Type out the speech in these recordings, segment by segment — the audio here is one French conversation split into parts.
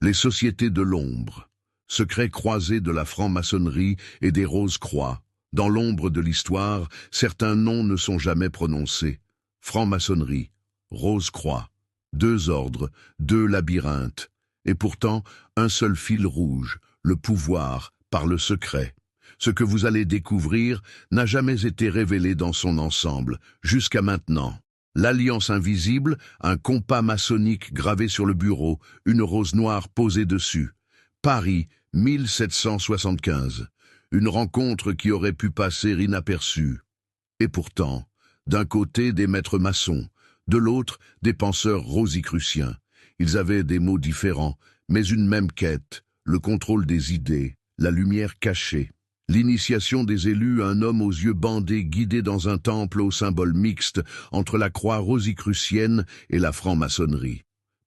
Les sociétés de l'ombre, secrets croisés de la franc-maçonnerie et des Rose-Croix. Dans l'ombre de l'histoire, certains noms ne sont jamais prononcés. Franc-maçonnerie, Rose-Croix, deux ordres, deux labyrinthes, et pourtant un seul fil rouge, le pouvoir par le secret. Ce que vous allez découvrir n'a jamais été révélé dans son ensemble, jusqu'à maintenant. L'Alliance invisible, un compas maçonnique gravé sur le bureau, une rose noire posée dessus. Paris, 1775. Une rencontre qui aurait pu passer inaperçue. Et pourtant, d'un côté des maîtres maçons, de l'autre des penseurs rosicruciens. Ils avaient des mots différents, mais une même quête, le contrôle des idées, la lumière cachée. L'initiation des élus, un homme aux yeux bandés guidé dans un temple au symbole mixte entre la croix rosicrucienne et la franc-maçonnerie.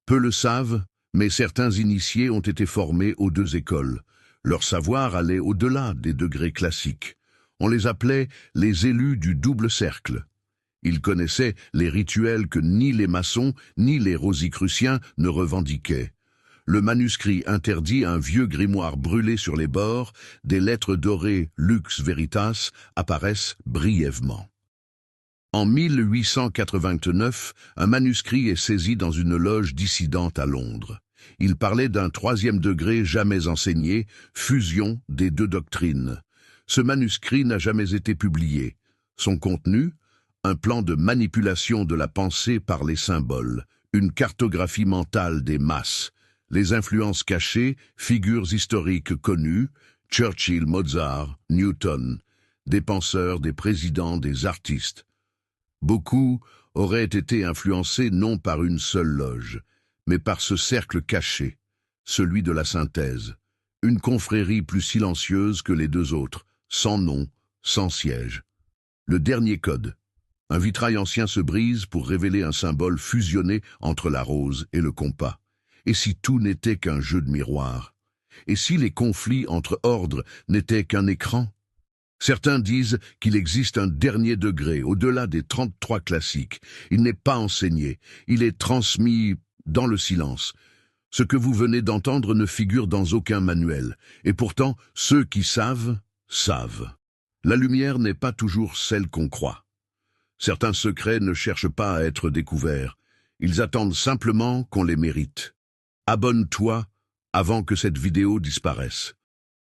Peu le savent, mais certains initiés ont été formés aux deux écoles. Leur savoir allait au-delà des degrés classiques. On les appelait les élus du double cercle. Ils connaissaient les rituels que ni les maçons ni les rosicruciens ne revendiquaient. Le manuscrit interdit un vieux grimoire brûlé sur les bords, des lettres dorées Lux Veritas apparaissent brièvement. En 1889, un manuscrit est saisi dans une loge dissidente à Londres. Il parlait d'un troisième degré jamais enseigné, fusion des deux doctrines. Ce manuscrit n'a jamais été publié. Son contenu, un plan de manipulation de la pensée par les symboles, une cartographie mentale des masses, les influences cachées, figures historiques connues, Churchill, Mozart, Newton, des penseurs, des présidents, des artistes. Beaucoup auraient été influencés non par une seule loge, mais par ce cercle caché, celui de la synthèse, une confrérie plus silencieuse que les deux autres, sans nom, sans siège. Le dernier code. Un vitrail ancien se brise pour révéler un symbole fusionné entre la rose et le compas. Et si tout n'était qu'un jeu de miroir? Et si les conflits entre ordres n'étaient qu'un écran? Certains disent qu'il existe un dernier degré, au-delà des 33 classiques. Il n'est pas enseigné, il est transmis dans le silence. Ce que vous venez d'entendre ne figure dans aucun manuel, et pourtant, ceux qui savent, savent. La lumière n'est pas toujours celle qu'on croit. Certains secrets ne cherchent pas à être découverts, ils attendent simplement qu'on les mérite. Abonne-toi avant que cette vidéo disparaisse.